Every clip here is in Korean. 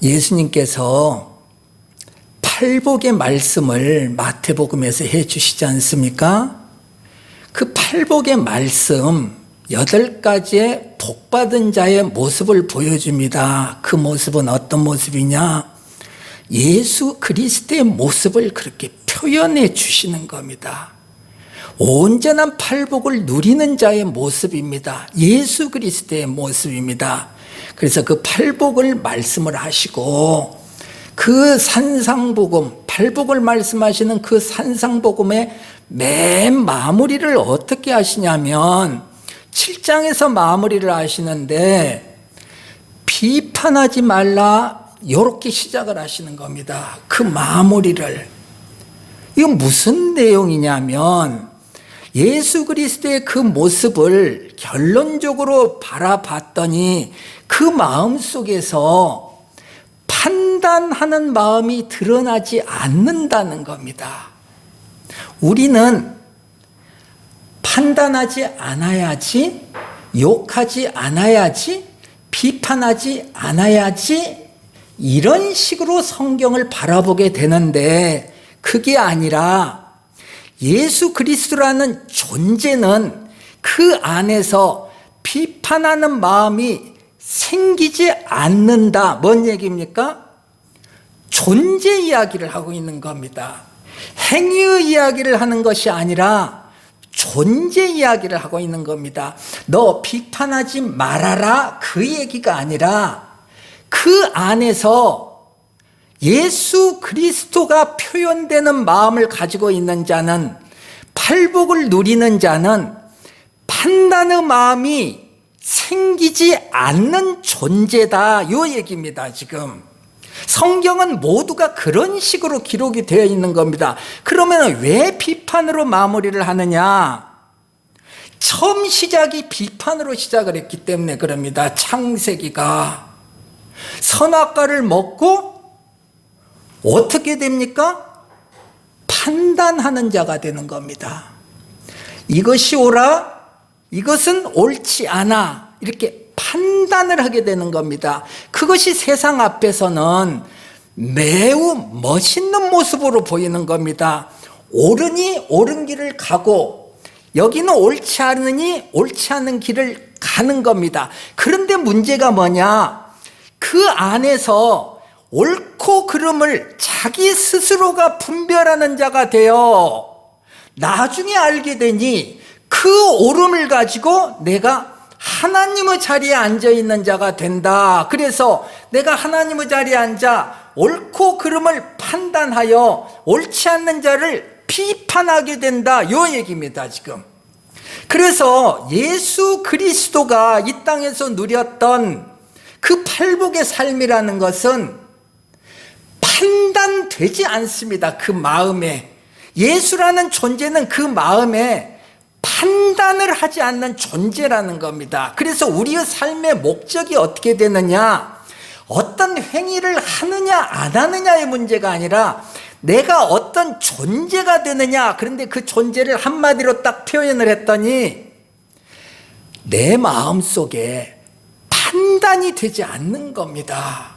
예수님께서 팔복의 말씀을 마태복음에서 해주시지 않습니까? 그 팔복의 말씀 8가지의 복받은 자의 모습을 보여줍니다. 그 모습은 어떤 모습이냐? 예수 그리스도의 모습을 그렇게 표현해 주시는 겁니다. 온전한 팔복을 누리는 자의 모습입니다. 예수 그리스도의 모습입니다. 그래서 그 팔복을 말씀을 하시고 그 산상복음, 팔복을 말씀하시는 그 산상복음의 맨 마무리를 어떻게 하시냐면 7장에서 마무리를 하시는데 비판하지 말라 이렇게 시작을 하시는 겁니다. 그 마무리를. 이건 무슨 내용이냐면 예수 그리스도의 그 모습을 결론적으로 바라봤더니 그 마음 속에서 판단하는 마음이 드러나지 않는다는 겁니다. 우리는 판단하지 않아야지, 욕하지 않아야지, 비판하지 않아야지 이런 식으로 성경을 바라보게 되는데 그게 아니라 예수 그리스도라는 존재는 그 안에서 비판하는 마음이 생기지 않는다. 뭔 얘기입니까? 존재 이야기를 하고 있는 겁니다. 행위의 이야기를 하는 것이 아니라 존재 이야기를 하고 있는 겁니다. 너 비판하지 말아라 그 얘기가 아니라 그 안에서 예수 그리스도가 표현되는 마음을 가지고 있는 자는, 팔복을 누리는 자는 판단의 마음이 생기지 않는 존재다 이 얘기입니다. 지금 성경은 모두가 그런 식으로 기록이 되어 있는 겁니다. 그러면 왜 비판으로 마무리를 하느냐? 처음 시작이 비판으로 시작을 했기 때문에 그럽니다. 창세기가 선악과를 먹고 어떻게 됩니까? 판단하는 자가 되는 겁니다. 이것이 옳아, 이것은 옳지 않아, 이렇게 판단을 하게 되는 겁니다. 그것이 세상 앞에서는 매우 멋있는 모습으로 보이는 겁니다. 옳으니 옳은 길을 가고 여기는 옳지 않으니 옳지 않은 길을 가는 겁니다. 그런데 문제가 뭐냐? 그 안에서 옳고 그름을 자기 스스로가 분별하는 자가 되어 나중에 알게 되니 그 옳음을 가지고 내가 하나님의 자리에 앉아 있는 자가 된다. 그래서 내가 하나님의 자리에 앉아 옳고 그름을 판단하여 옳지 않는 자를 비판하게 된다. 이 얘기입니다. 지금. 그래서 예수 그리스도가 이 땅에서 누렸던 그 팔복의 삶이라는 것은 판단되지 않습니다. 그 마음에. 예수라는 존재는 그 마음에 판단을 하지 않는 존재라는 겁니다. 그래서 우리의 삶의 목적이 어떻게 되느냐? 어떤 행위를 하느냐 안 하느냐의 문제가 아니라 내가 어떤 존재가 되느냐. 그런데 그 존재를 한마디로 딱 표현을 했더니 내 마음속에 판단이 되지 않는 겁니다.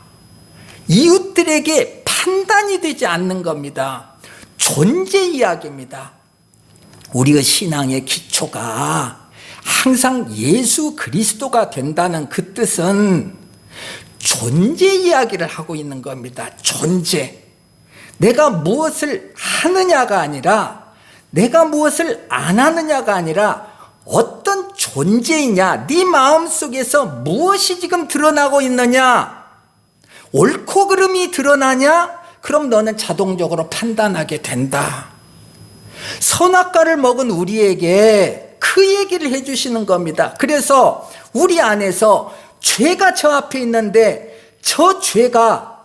이웃들에게 판단이 되지 않는 겁니다. 존재 이야기입니다. 우리의 신앙의 기초가 항상 예수 그리스도가 된다는 그 뜻은 존재 이야기를 하고 있는 겁니다. 존재. 내가 무엇을 하느냐가 아니라 내가 무엇을 안 하느냐가 아니라 어떤 존재이냐, 네 마음속에서 무엇이 지금 드러나고 있느냐, 옳고 그름이 드러나냐, 그럼 너는 자동적으로 판단하게 된다. 선악과를 먹은 우리에게 그 얘기를 해주시는 겁니다. 그래서 우리 안에서 죄가 저 앞에 있는데 저 죄가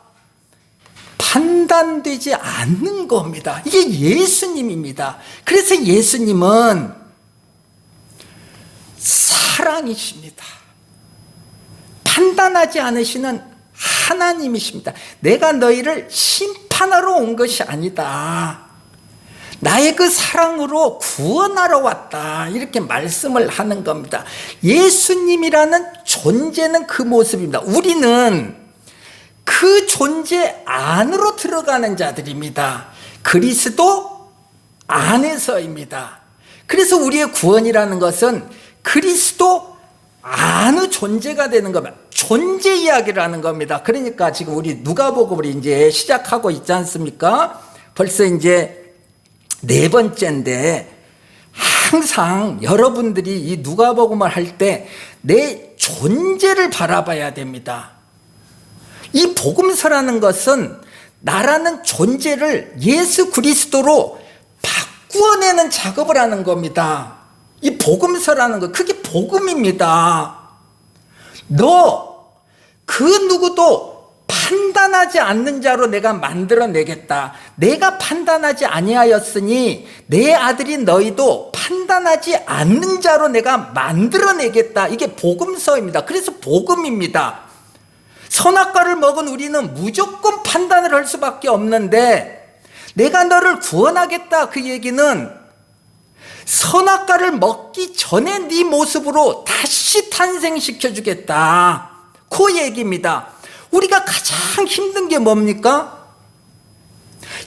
판단되지 않는 겁니다. 이게 예수님입니다. 그래서 예수님은 사랑이십니다. 판단하지 않으시는 하나님이십니다. 내가 너희를 심판하러 온 것이 아니다. 나의 그 사랑으로 구원하러 왔다. 이렇게 말씀을 하는 겁니다. 예수님이라는 존재는 그 모습입니다. 우리는 그 그 존재 안으로 들어가는 자들입니다. 그리스도 안에서입니다. 그래서 우리의 구원이라는 것은 그리스도 안의 존재가 되는 겁니다. 존재 이야기를 하는 겁니다. 그러니까 지금 우리 누가복음을 이제 시작하고 있지 않습니까? 벌써 이제 4번째인데 항상 여러분들이 이 누가복음을 할 때 내 존재를 바라봐야 됩니다. 이 복음서라는 것은 나라는 존재를 예수 그리스도로 바꾸어내는 작업을 하는 겁니다. 이 복음서라는 것, 그게 복음입니다. 너 그 누구도 판단하지 않는 자로 내가 만들어내겠다. 내가 판단하지 아니하였으니 내 아들인 너희도 판단하지 않는 자로 내가 만들어내겠다. 이게 복음서입니다. 그래서 복음입니다. 선악과를 먹은 우리는 무조건 판단을 할 수밖에 없는데 내가 너를 구원하겠다. 그 얘기는 선악과를 먹기 전에 네 모습으로 다시 탄생시켜주겠다. 그 얘기입니다. 우리가 가장 힘든 게 뭡니까?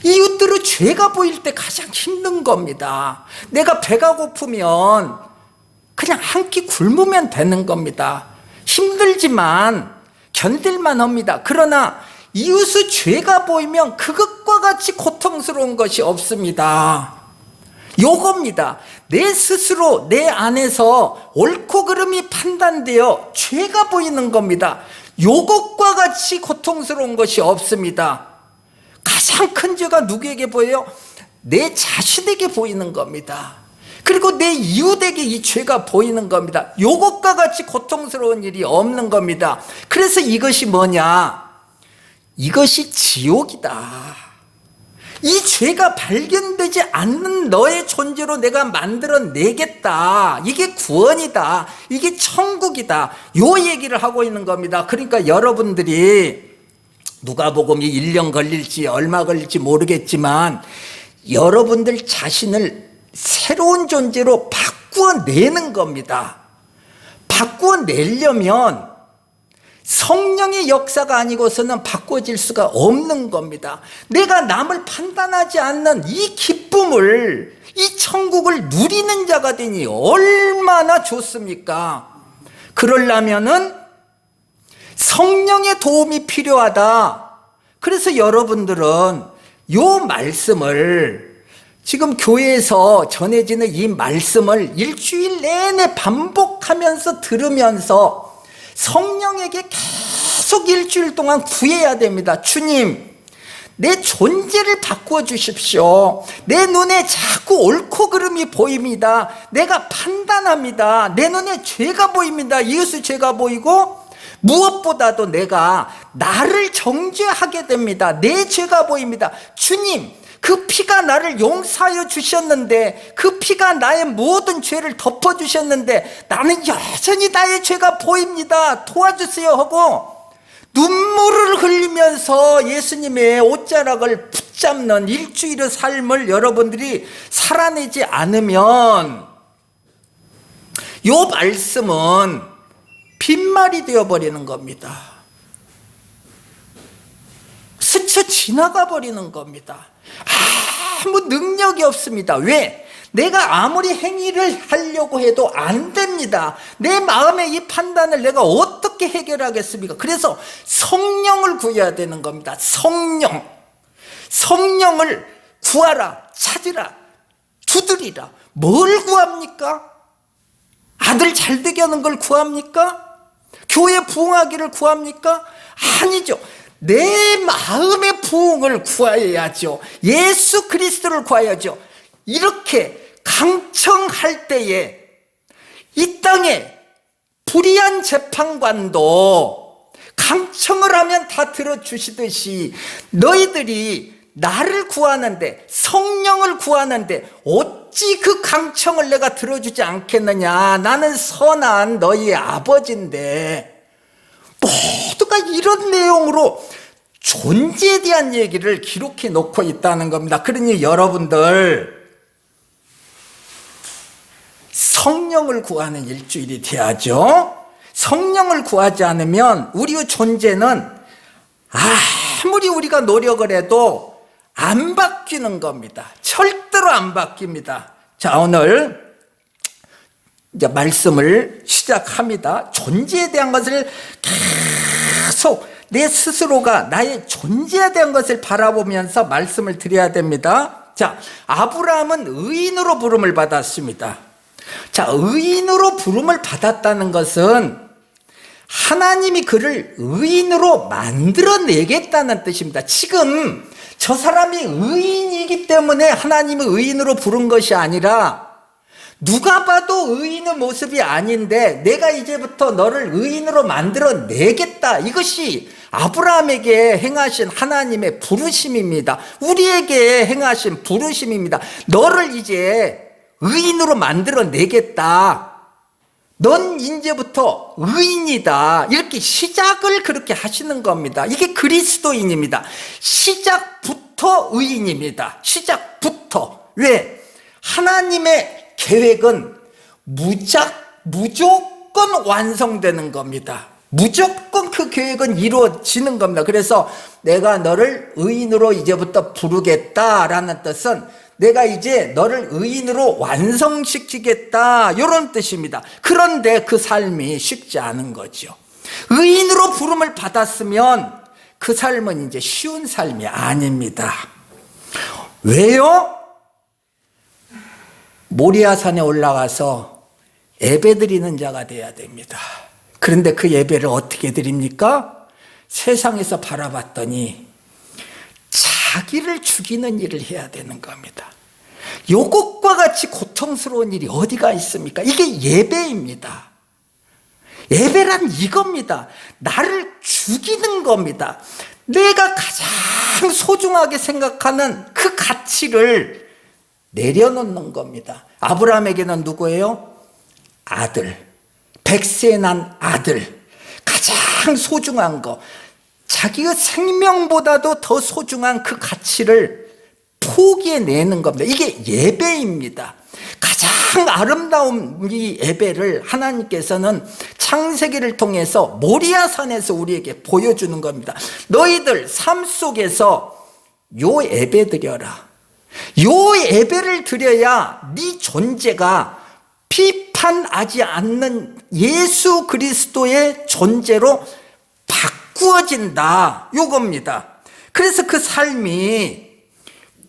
이웃들의 죄가 보일 때 가장 힘든 겁니다. 내가 배가 고프면 그냥 한 끼 굶으면 되는 겁니다. 힘들지만 견딜만 합니다. 그러나 이웃의 죄가 보이면 그것과 같이 고통스러운 것이 없습니다. 요겁니다. 내 스스로 내 안에서 옳고 그름이 판단되어 죄가 보이는 겁니다. 요것과 같이 고통스러운 것이 없습니다. 가장 큰 죄가 누구에게 보여요? 내 자신에게 보이는 겁니다. 그리고 내 이웃에게 이 죄가 보이는 겁니다. 요것과 같이 고통스러운 일이 없는 겁니다. 그래서 이것이 뭐냐? 이것이 지옥이다. 이 죄가 발견되지 않는 너의 존재로 내가 만들어내겠다. 이게 구원이다. 이게 천국이다. 요 얘기를 하고 있는 겁니다. 그러니까 여러분들이 누가복음이 1년 걸릴지 얼마 걸릴지 모르겠지만 여러분들 자신을 새로운 존재로 바꾸어내는 겁니다. 바꾸어내려면 성령의 역사가 아니고서는 바꿔질 수가 없는 겁니다. 내가 남을 판단하지 않는 이 기쁨을, 이 천국을 누리는 자가 되니 얼마나 좋습니까? 그러려면은 성령의 도움이 필요하다. 그래서 여러분들은 요 말씀을 지금 교회에서 전해지는 이 말씀을 일주일 내내 반복하면서 들으면서 성령에게 계속 일주일 동안 구해야 됩니다. 주님, 내 존재를 바꾸어 주십시오. 내 눈에 자꾸 옳고 그름이 보입니다. 내가 판단합니다. 내 눈에 죄가 보입니다. 이웃의 죄가 보이고 무엇보다도 내가 나를 정죄하게 됩니다. 내 죄가 보입니다. 주님, 그 피가 나를 용서하여 주셨는데, 그 피가 나의 모든 죄를 덮어주셨는데 나는 여전히 나의 죄가 보입니다. 도와주세요 하고 눈물을 흘리면서 예수님의 옷자락을 붙잡는 일주일의 삶을 여러분들이 살아내지 않으면 이 말씀은 빈말이 되어버리는 겁니다. 스쳐 지나가 버리는 겁니다. 아무 능력이 없습니다. 왜? 내가 아무리 행위를 하려고 해도 안 됩니다. 내 마음의 이 판단을 내가 어떻게 해결하겠습니까? 그래서 성령을 구해야 되는 겁니다. 성령을 구하라, 찾으라, 두드리라. 뭘 구합니까? 아들 잘 되게 하는 걸 구합니까? 교회 부흥하기를 구합니까? 아니죠. 내 마음의 부흥을 구해야죠. 예수 그리스도를 구해야죠. 이렇게 강청할 때에 이 땅에 불의한 재판관도 강청을 하면 다 들어주시듯이 너희들이 나를 구하는데, 성령을 구하는데 어찌 그 강청을 내가 들어주지 않겠느냐. 나는 선한 너희 아버지인데. 모두가 이런 내용으로 존재에 대한 얘기를 기록해 놓고 있다는 겁니다. 그러니 여러분들 성령을 구하는 일주일이 돼야죠. 성령을 구하지 않으면 우리의 존재는 아무리 우리가 노력을 해도 안 바뀌는 겁니다. 절대로 안 바뀝니다. 자, 오늘 이제 말씀을 시작합니다. 존재에 대한 것을 계속 내 스스로가 나의 존재에 대한 것을 바라보면서 말씀을 드려야 됩니다. 자, 아브라함은 의인으로 부름을 받았습니다. 자, 의인으로 부름을 받았다는 것은 하나님이 그를 의인으로 만들어내겠다는 뜻입니다. 지금 저 사람이 의인이기 때문에 하나님이 의인으로 부른 것이 아니라 누가 봐도 의인의 모습이 아닌데 내가 이제부터 너를 의인으로 만들어내겠다. 이것이 아브라함에게 행하신 하나님의 부르심입니다. 우리에게 행하신 부르심입니다. 너를 이제 의인으로 만들어내겠다. 넌 이제부터 의인이다. 이렇게 시작을 그렇게 하시는 겁니다. 이게 그리스도인입니다. 시작부터 의인입니다. 시작부터. 왜? 하나님의 계획은 무조건 완성되는 겁니다. 무조건 그 계획은 이루어지는 겁니다. 그래서 내가 너를 의인으로 이제부터 부르겠다라는 뜻은 내가 이제 너를 의인으로 완성시키겠다, 이런 뜻입니다. 그런데 그 삶이 쉽지 않은 거죠. 의인으로 부름을 받았으면 그 삶은 이제 쉬운 삶이 아닙니다. 왜요? 모리아산에 올라가서 예배 드리는 자가 돼야 됩니다. 그런데 그 예배를 어떻게 드립니까? 세상에서 바라봤더니 자기를 죽이는 일을 해야 되는 겁니다. 요것과 같이 고통스러운 일이 어디가 있습니까? 이게 예배입니다. 예배란 이겁니다. 나를 죽이는 겁니다. 내가 가장 소중하게 생각하는 그 가치를 내려놓는 겁니다. 아브라함에게는 누구예요? 아들. 100세 난 아들. 가장 소중한 거. 자기의 생명보다도 더 소중한 그 가치를 포기해내는 겁니다. 이게 예배입니다. 가장 아름다운 이 예배를 하나님께서는 창세기를 통해서 모리아산에서 우리에게 보여주는 겁니다. 너희들 삶 속에서 요 예배 드려라. 요 예배를 드려야 네 존재가 비판하지 않는 예수 그리스도의 존재로 바꾸어진다, 요겁니다. 그래서 그 삶이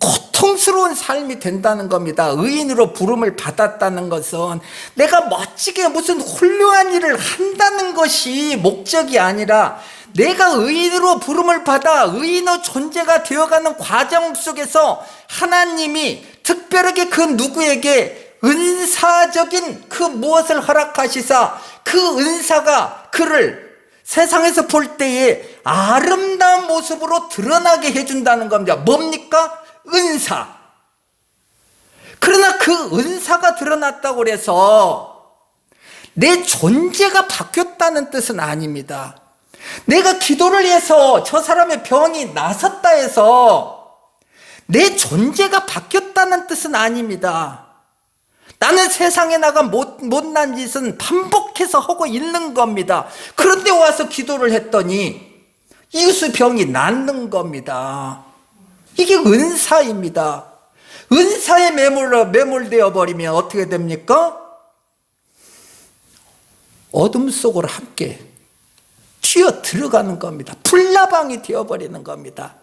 고통스러운 삶이 된다는 겁니다. 의인으로 부름을 받았다는 것은 내가 멋지게 무슨 훌륭한 일을 한다는 것이 목적이 아니라 내가 의인으로 부름을 받아 의인의 존재가 되어가는 과정 속에서 하나님이 특별하게 그 누구에게 은사적인 그 무엇을 허락하시사 그 은사가 그를 세상에서 볼 때에 아름다운 모습으로 드러나게 해준다는 겁니다. 뭡니까? 은사. 그러나 그 은사가 드러났다고 해서 내 존재가 바뀌었다는 뜻은 아닙니다. 내가 기도를 해서 저 사람의 병이 나섰다 해서 내 존재가 바뀌었다는 뜻은 아닙니다. 나는 세상에 나가 못난 짓은 반복해서 하고 있는 겁니다. 그런데 와서 기도를 했더니 이웃의 병이 낫는 겁니다. 이게 은사입니다. 은사에 매몰되어 버리면 어떻게 됩니까? 어둠 속으로 함께 튀어 들어가는 겁니다. 불나방이 되어버리는 겁니다.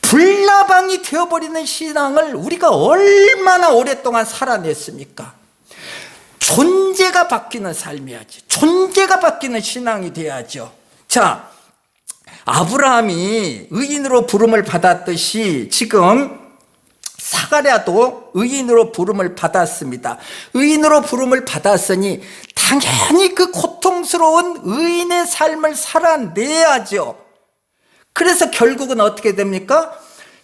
불나방이 되어버리는 신앙을 우리가 얼마나 오랫동안 살아냈습니까? 존재가 바뀌는 삶이야지. 존재가 바뀌는 신앙이 돼야죠. 자, 아브라함이 의인으로 부름을 받았듯이 지금 사가랴도 의인으로 부름을 받았습니다. 의인으로 부름을 받았으니 당연히 그 고통스러운 의인의 삶을 살아내야죠. 그래서 결국은 어떻게 됩니까?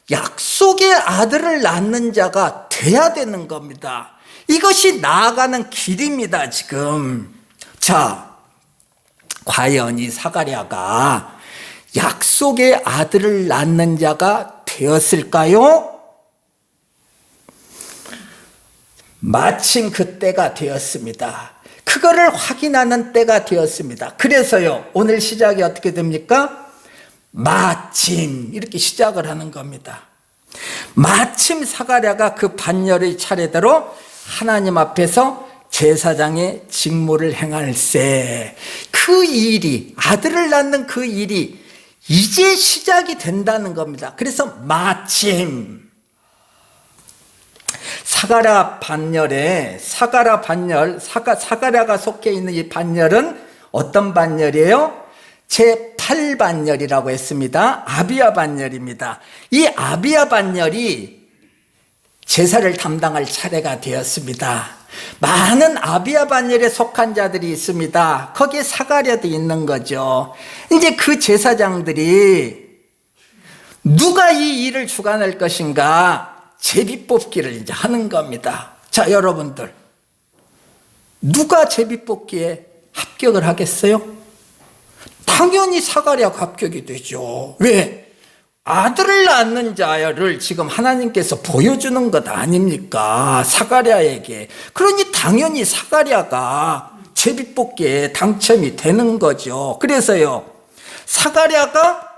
약속의 아들을 낳는 자가 돼야 되는 겁니다. 이것이 나아가는 길입니다, 지금. 자, 과연 이 사가랴가 약속의 아들을 낳는 자가 되었을까요? 마침 그 때가 되었습니다. 그거를 확인하는 때가 되었습니다. 그래서요, 오늘 시작이 어떻게 됩니까? 마침 이렇게 시작을 하는 겁니다. 마침 사가랴가 그 반열의 차례대로 하나님 앞에서 제사장의 직무를 행할세. 그 일이, 아들을 낳는 그 일이 이제 시작이 된다는 겁니다. 그래서 마침 사가랴 반열에 사가랴가 속해 있는 이 반열은 어떤 반열이에요? 제8반열이라고 했습니다. 아비야 반열입니다. 이 아비야 반열이 제사를 담당할 차례가 되었습니다. 많은 아비야 반열에 속한 자들이 있습니다. 거기에 사가랴도 있는 거죠. 이제 그 제사장들이 누가 이 일을 주관할 것인가 제비 뽑기를 이제 하는 겁니다. 자, 여러분들, 누가 제비 뽑기에 합격을 하겠어요? 당연히 사가랴가 합격이 되죠. 왜? 아들을 낳는 자를 지금 하나님께서 보여주는 것 아닙니까? 사가랴에게. 그러니 당연히 사가랴가 제비뽑기에 당첨이 되는 거죠. 그래서요, 사가랴가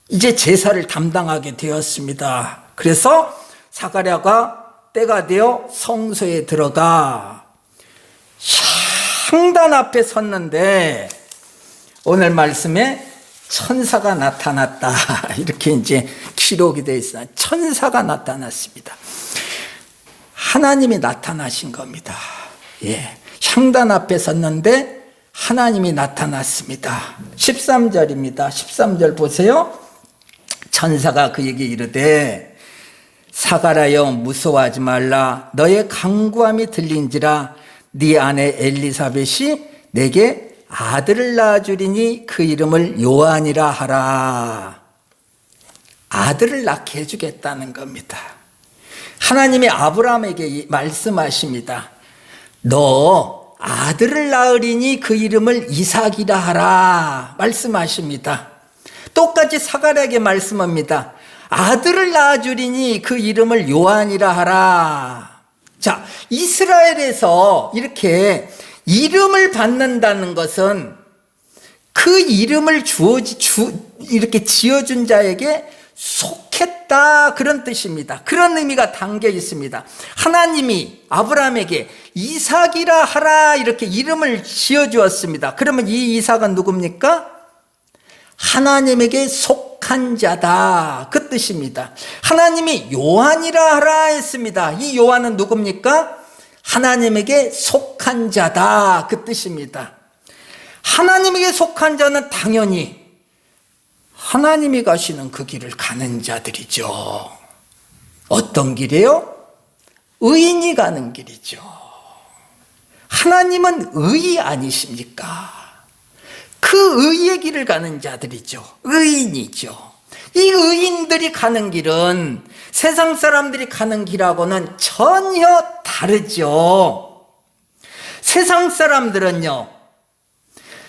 이제 제사를 담당하게 되었습니다. 그래서 사가랴가 때가 되어 성소에 들어가 향단 앞에 섰는데 오늘 말씀에 천사가 나타났다 이렇게 이제 기록이 되어 있어요. 천사가 나타났습니다. 하나님이 나타나신 겁니다. 예, 향단 앞에 섰는데 하나님이 나타났습니다. 13절입니다. 13절 보세요. 천사가 그에게 이르되 사가랴여 무서워하지 말라. 너의 간구함이 들린지라. 네 아내 엘리사벳이 내게 아들을 낳아주리니 그 이름을 요한이라 하라. 아들을 낳게 해주겠다는 겁니다. 하나님이 아브라함에게 말씀하십니다. 너 아들을 낳으리니 그 이름을 이삭이라 하라 말씀하십니다. 똑같이 사가랴에게 말씀합니다. 아들을 낳아주리니 그 이름을 요한이라 하라. 자, 이스라엘에서 이렇게 이름을 받는다는 것은 그 이름을 이렇게 지어준 자에게 속했다 그런 뜻입니다. 그런 의미가 담겨 있습니다. 하나님이 아브라함에게 이삭이라 하라 이렇게 이름을 지어주었습니다. 그러면 이 이삭은 누굽니까? 하나님에게 속한 자다 그 뜻입니다. 하나님이 요한이라 하라 했습니다. 이 요한은 누굽니까? 하나님에게 속한 자다 그 뜻입니다. 하나님에게 속한 자는 당연히 하나님이 가시는 그 길을 가는 자들이죠. 어떤 길이에요? 의인이 가는 길이죠. 하나님은 의 아니십니까? 그 의의 길을 가는 자들이죠. 의인이죠. 이 의인들이 가는 길은 세상 사람들이 가는 길하고는 전혀 다르죠. 세상 사람들은요,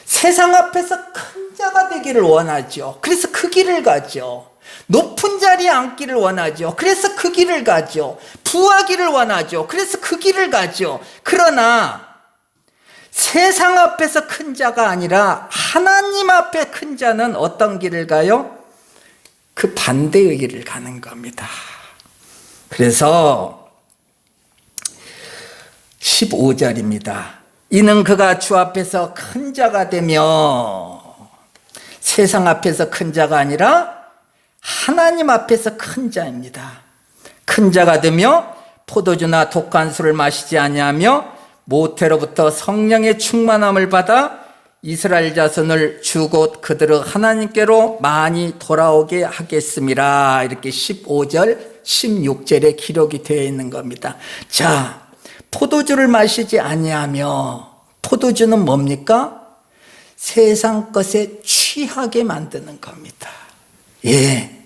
세상 앞에서 큰 자가 되기를 원하죠. 그래서 그 길을 가죠. 높은 자리에 앉기를 원하죠. 그래서 그 길을 가죠. 부하기를 원하죠. 그래서 그 길을 가죠. 그러나 세상 앞에서 큰 자가 아니라 하나님 앞에 큰 자는 어떤 길을 가요? 그 반대의 길을 가는 겁니다. 그래서 15절입니다. 이는 그가 주 앞에서 큰 자가 되며 세상 앞에서 큰 자가 아니라 하나님 앞에서 큰 자입니다. 큰 자가 되며 포도주나 독한 술을 마시지 아니하며 모태로부터 성령의 충만함을 받아 이스라엘 자손을 주곧 그들을 하나님께로 많이 돌아오게 하겠습니다. 이렇게 15절 16절에 기록이 되어 있는 겁니다. 자, 포도주를 마시지 아니하며, 포도주는 뭡니까? 세상 것에 취하게 만드는 겁니다. 예,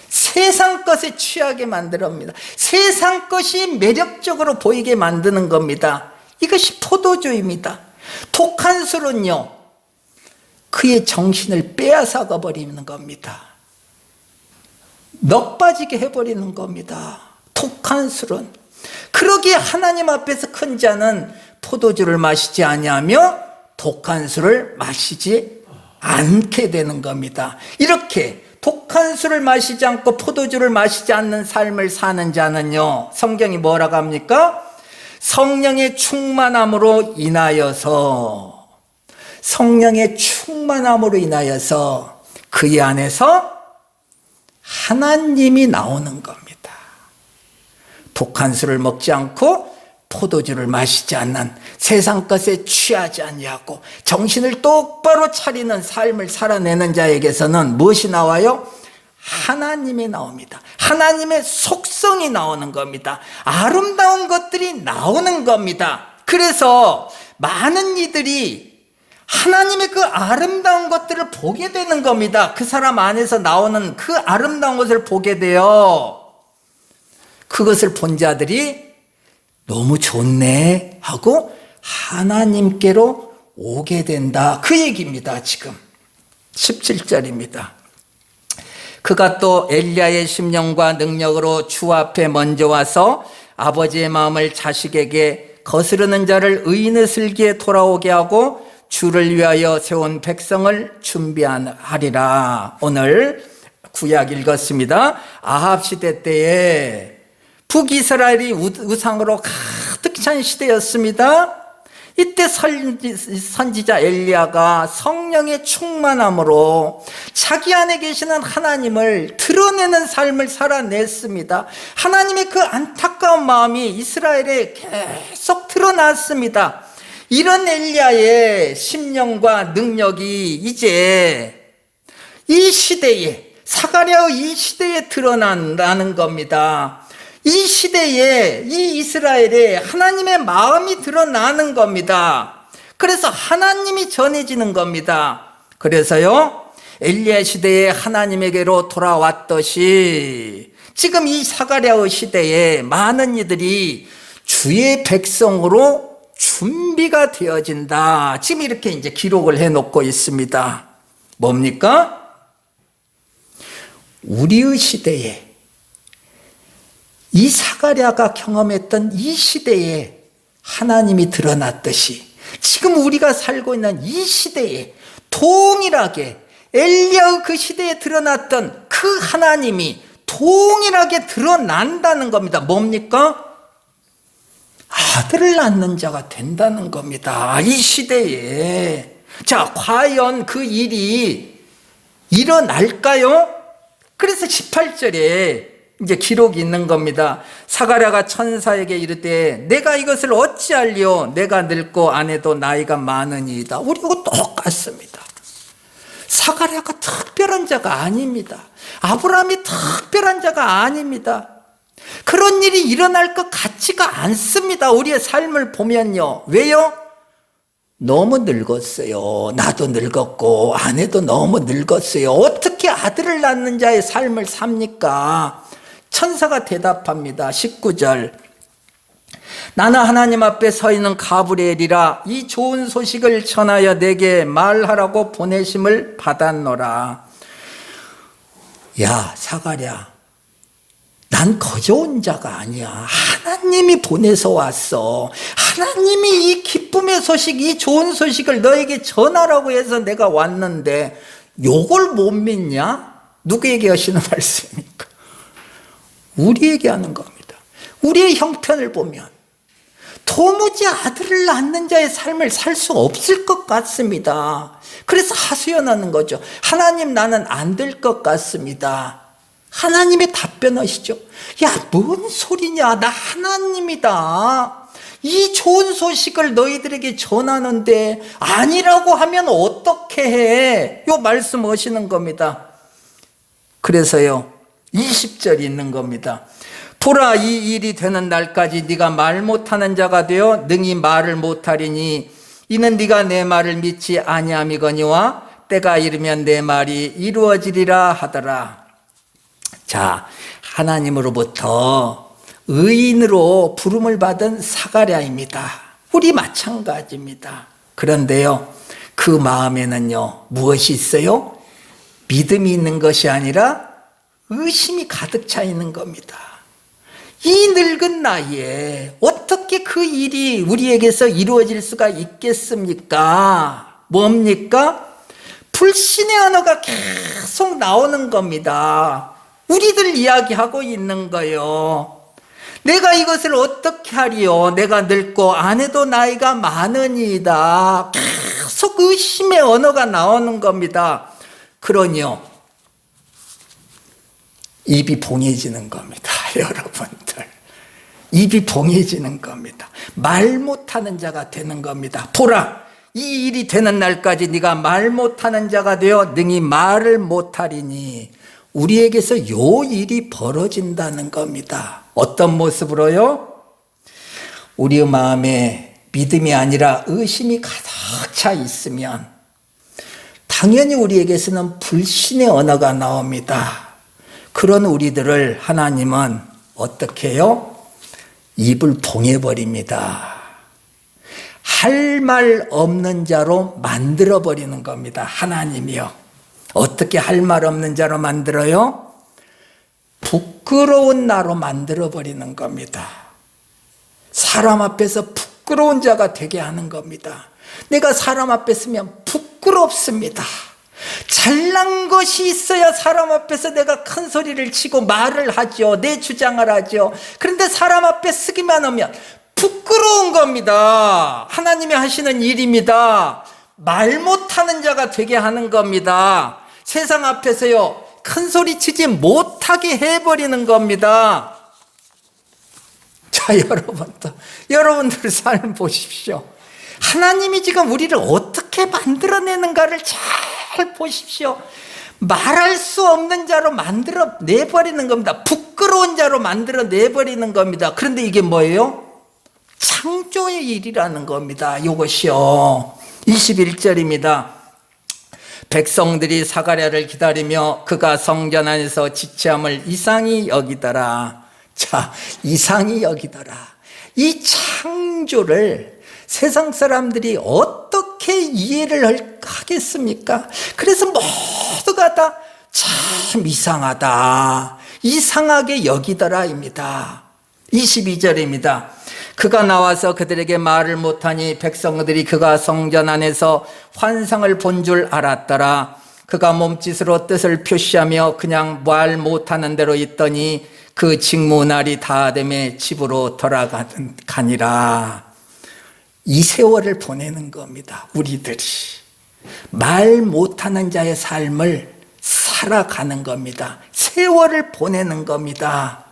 세상 것에 취하게 만듭니다. 세상 것이 매력적으로 보이게 만드는 겁니다. 이것이 포도주입니다. 독한 술은요, 그의 정신을 빼앗아가 버리는 겁니다. 넋 빠지게 해버리는 겁니다. 독한 술은. 그러기에 하나님 앞에서 큰 자는 포도주를 마시지 아니하며 독한 술을 마시지 않게 되는 겁니다. 이렇게 독한 술을 마시지 않고 포도주를 마시지 않는 삶을 사는 자는요, 성경이 뭐라고 합니까? 성령의 충만함으로 인하여서, 성령의 충만함으로 인하여서 그의 안에서 하나님이 나오는 겁니다. 독한 술을 먹지 않고 포도주를 마시지 않는, 세상 것에 취하지 아니하고 정신을 똑바로 차리는 삶을 살아내는 자에게서는 무엇이 나와요? 하나님이 나옵니다. 하나님의 속성이 나오는 겁니다. 아름다운 것들이 나오는 겁니다. 그래서 많은 이들이 하나님의 그 아름다운 것들을 보게 되는 겁니다. 그 사람 안에서 나오는 그 아름다운 것을 보게 돼요. 그것을 본 자들이 너무 좋네 하고 하나님께로 오게 된다, 그 얘기입니다. 지금 17절입니다. 그가 또 엘리야의 심령과 능력으로 주 앞에 먼저 와서 아버지의 마음을 자식에게 거스르는 자를 의인의 슬기에 돌아오게 하고 주를 위하여 세운 백성을 준비하리라. 오늘 구약 읽었습니다. 아합 시대 때에 북이스라엘이 우상으로 가득 찬 시대였습니다. 이때 선지자 엘리야가 성령의 충만함으로 자기 안에 계시는 하나님을 드러내는 삶을 살아냈습니다. 하나님의 그 안타까운 마음이 이스라엘에 계속 드러났습니다. 이런 엘리야의 심령과 능력이 이제 이 시대에, 사가랴의 이 시대에 드러난다는 겁니다. 이 시대에 이 이스라엘에 하나님의 마음이 드러나는 겁니다. 그래서 하나님이 전해지는 겁니다. 그래서요, 엘리야 시대에 하나님에게로 돌아왔듯이 지금 이 사가랴의 시대에 많은 이들이 주의 백성으로 준비가 되어진다. 지금 이렇게 이제 기록을 해놓고 있습니다. 뭡니까? 우리의 시대에, 이 사가랴가 경험했던 이 시대에 하나님이 드러났듯이 지금 우리가 살고 있는 이 시대에 동일하게 엘리야의 그 시대에 드러났던 그 하나님이 동일하게 드러난다는 겁니다. 뭡니까? 아들을 낳는 자가 된다는 겁니다. 이 시대에. 자, 과연 그 일이 일어날까요? 그래서 18절에 이제 기록이 있는 겁니다. 사가랴가 천사에게 이르되 내가 이것을 어찌할리요? 내가 늙고 아내도 나이가 많으니이다. 우리하고 똑같습니다. 사가랴가 특별한 자가 아닙니다. 아브라함이 특별한 자가 아닙니다. 그런 일이 일어날 것 같지가 않습니다. 우리의 삶을 보면요. 왜요? 너무 늙었어요. 나도 늙었고 아내도 너무 늙었어요. 어떻게 아들을 낳는 자의 삶을 삽니까? 천사가 대답합니다. 19절. 나는 하나님 앞에 서 있는 가브리엘이라 이 좋은 소식을 전하여 내게 말하라고 보내심을 받았노라. 야, 사가랴, 난 거저 온 자가 아니야. 하나님이 보내서 왔어. 하나님이 이 기쁨의 소식, 이 좋은 소식을 너에게 전하라고 해서 내가 왔는데 요걸 못 믿냐? 누구에게 하시는 말씀입니까? 우리에게 하는 겁니다. 우리의 형편을 보면 도무지 아들을 낳는 자의 삶을 살 수 없을 것 같습니다. 그래서 하소연하는 거죠. 하나님, 나는 안 될 것 같습니다. 하나님의 답변하시죠. 야, 뭔 소리냐? 나 하나님이다. 이 좋은 소식을 너희들에게 전하는데 아니라고 하면 어떻게 해? 요 말씀하시는 겁니다. 그래서요, 20절이 있는 겁니다. 보라, 이 일이 되는 날까지 네가 말 못하는 자가 되어 능히 말을 못하리니 이는 네가 내 말을 믿지 아니함이거니와 때가 이르면 내 말이 이루어지리라 하더라. 자, 하나님으로부터 의인으로 부름을 받은 사가랴입니다. 우리 마찬가지입니다. 그런데요, 그 마음에는요, 무엇이 있어요? 믿음이 있는 것이 아니라 의심이 가득 차 있는 겁니다. 이 늙은 나이에 어떻게 그 일이 우리에게서 이루어질 수가 있겠습니까? 뭡니까? 불신의 언어가 계속 나오는 겁니다. 우리들 이야기하고 있는 거예요. 내가 이것을 어떻게 하리요? 내가 늙고 아내도 나이가 많으니이다. 계속 의심의 언어가 나오는 겁니다. 그러니요, 입이 봉해지는 겁니다. 여러분들, 입이 봉해지는 겁니다. 말 못하는 자가 되는 겁니다. 보라, 이 일이 되는 날까지 네가 말 못하는 자가 되어 능히 말을 못하리니. 우리에게서 요 일이 벌어진다는 겁니다. 어떤 모습으로요? 우리의 마음에 믿음이 아니라 의심이 가득 차 있으면 당연히 우리에게서는 불신의 언어가 나옵니다. 그런 우리들을 하나님은 어떻게 해요? 입을 봉해버립니다. 할 말 없는 자로 만들어버리는 겁니다. 하나님이요. 어떻게 할 말 없는 자로 만들어요? 부끄러운 나로 만들어버리는 겁니다. 사람 앞에서 부끄러운 자가 되게 하는 겁니다. 내가 사람 앞에 서면 부끄럽습니다. 잘난 것이 있어야 사람 앞에서 내가 큰 소리를 치고 말을 하죠. 내 주장을 하죠. 그런데 사람 앞에 서기만 하면 부끄러운 겁니다. 하나님이 하시는 일입니다. 말 못하는 자가 되게 하는 겁니다. 세상 앞에서요, 큰 소리 치지 못하게 해버리는 겁니다. 자, 여러분들 삶 보십시오. 하나님이 지금 우리를 어떻게 만들어내는가를 잘 보십시오. 말할 수 없는 자로 만들어 내버리는 겁니다. 부끄러운 자로 만들어 내버리는 겁니다. 그런데 이게 뭐예요? 창조의 일이라는 겁니다. 이것이요. 21절입니다. 백성들이 사가랴를 기다리며 그가 성전 안에서 지체함을 이상히 여기더라. 자, 이상히 여기더라. 이 창조를 세상 사람들이 어떻게 이해를 하겠습니까? 그래서 모두가 다 참 이상하다, 이상하게 여기더라입니다. 22절입니다. 그가 나와서 그들에게 말을 못하니 백성들이 그가 성전 안에서 환상을 본 줄 알았더라. 그가 몸짓으로 뜻을 표시하며 그냥 말 못하는 대로 있더니 그 직무날이 다 되매 집으로 돌아가니라. 이 세월을 보내는 겁니다. 우리들이 말 못하는 자의 삶을 살아가는 겁니다. 세월을 보내는 겁니다.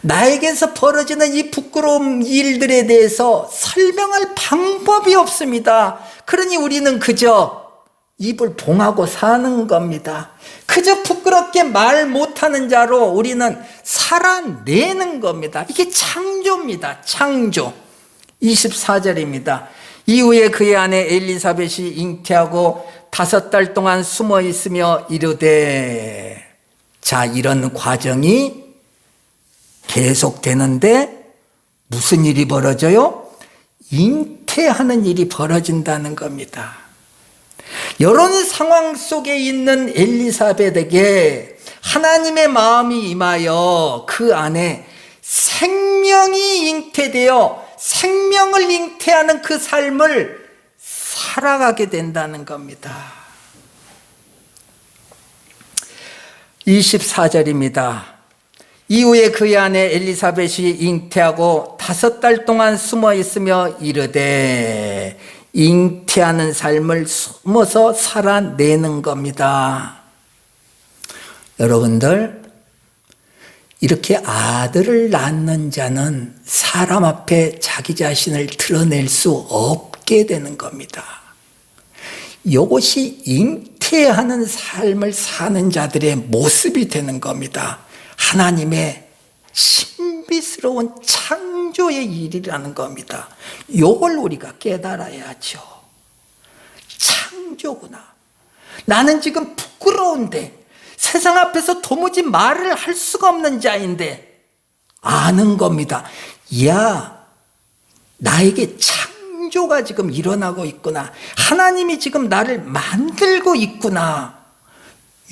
나에게서 벌어지는 이 부끄러운 일들에 대해서 설명할 방법이 없습니다. 그러니 우리는 그저 입을 봉하고 사는 겁니다. 그저 부끄럽게 말 못하는 자로 우리는 살아내는 겁니다. 이게 창조입니다. 창조. 24절입니다. 이후에 그의 아내 엘리사벳이 잉태하고 5달 동안 숨어 있으며 이르되. 자, 이런 과정이 계속되는데 무슨 일이 벌어져요? 잉태하는 일이 벌어진다는 겁니다. 이런 상황 속에 있는 엘리사벳에게 하나님의 마음이 임하여 그 안에 생명이 잉태되어 생명을 잉태하는 그 삶을 살아가게 된다는 겁니다. 24절입니다. 이후에 그의 아내 엘리사벳이 잉태하고 5달 동안 숨어 있으며 이르되. 잉태하는 삶을 숨어서 살아내는 겁니다. 여러분들, 이렇게 아들을 낳는 자는 사람 앞에 자기 자신을 드러낼 수 없게 되는 겁니다. 이것이 잉태하는 삶을 사는 자들의 모습이 되는 겁니다. 하나님의 신비스러운 창조의 일이라는 겁니다. 이걸 우리가 깨달아야죠. 창조구나. 나는 지금 부끄러운데, 세상 앞에서 도무지 말을 할 수가 없는 자인데 아는 겁니다. 야, 나에게 창조가 지금 일어나고 있구나. 하나님이 지금 나를 만들고 있구나.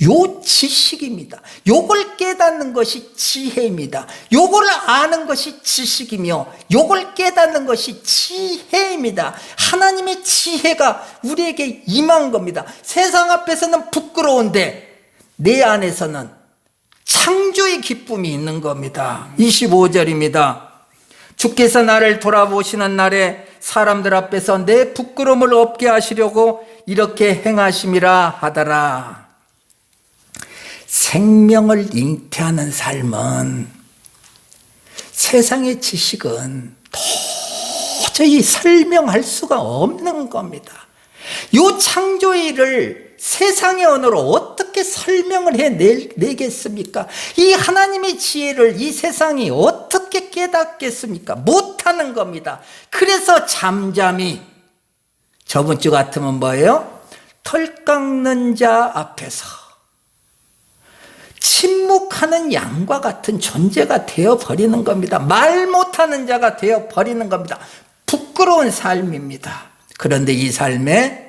요 지식입니다. 요걸 깨닫는 것이 지혜입니다. 요걸 아는 것이 지식이며 요걸 깨닫는 것이 지혜입니다. 하나님의 지혜가 우리에게 임한 겁니다. 세상 앞에서는 부끄러운데 내 안에서는 창조의 기쁨이 있는 겁니다. 25절입니다. 주께서 나를 돌아보시는 날에 사람들 앞에서 내 부끄러움을 없게 하시려고 이렇게 행하심이라 하더라. 생명을 잉태하는 삶은, 세상의 지식은 도저히 설명할 수가 없는 겁니다. 이 창조의 일을 세상의 언어로 어떻게 설명을 해내겠습니까? 이 하나님의 지혜를 이 세상이 어떻게 깨닫겠습니까? 못하는 겁니다. 그래서 잠잠히, 저번 주 같으면 뭐예요? 털 깎는 자 앞에서 침묵하는 양과 같은 존재가 되어버리는 겁니다. 말 못하는 자가 되어버리는 겁니다. 부끄러운 삶입니다. 그런데 이 삶에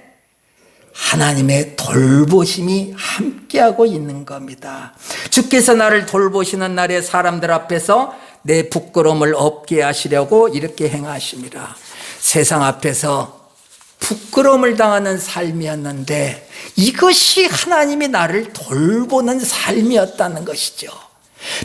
하나님의 돌보심이 함께하고 있는 겁니다. 주께서 나를 돌보시는 날에 사람들 앞에서 내 부끄러움을 없게 하시려고 이렇게 행하심이라. 세상 앞에서 부끄러움을 당하는 삶이었는데 이것이 하나님이 나를 돌보는 삶이었다는 것이죠.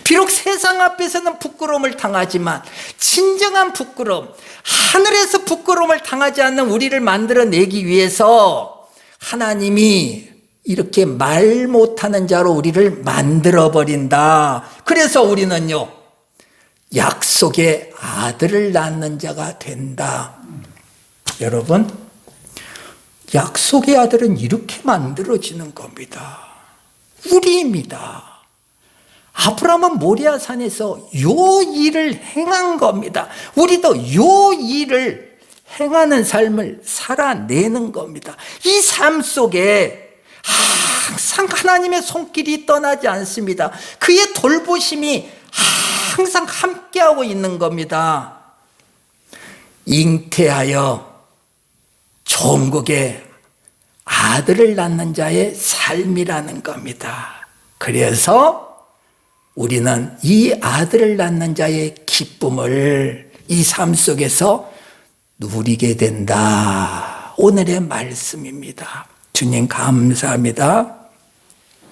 비록 세상 앞에서는 부끄러움을 당하지만 진정한 부끄러움, 하늘에서 부끄러움을 당하지 않는 우리를 만들어내기 위해서 하나님이 이렇게 말 못하는 자로 우리를 만들어버린다. 그래서 우리는요, 약속의 아들을 낳는 자가 된다. 여러분, 약속의 아들은 이렇게 만들어지는 겁니다. 우리입니다. 아브라함은 모리아산에서 요 일을 행한 겁니다. 우리도 요 일을 행하는 삶을 살아내는 겁니다. 이 삶 속에 항상 하나님의 손길이 떠나지 않습니다. 그의 돌보심이 항상 함께하고 있는 겁니다. 잉태하여 종국의 아들을 낳는 자의 삶이라는 겁니다. 그래서 우리는 이 아들을 낳는 자의 기쁨을 이 삶 속에서 누리게 된다. 오늘의 말씀입니다. 주님 감사합니다.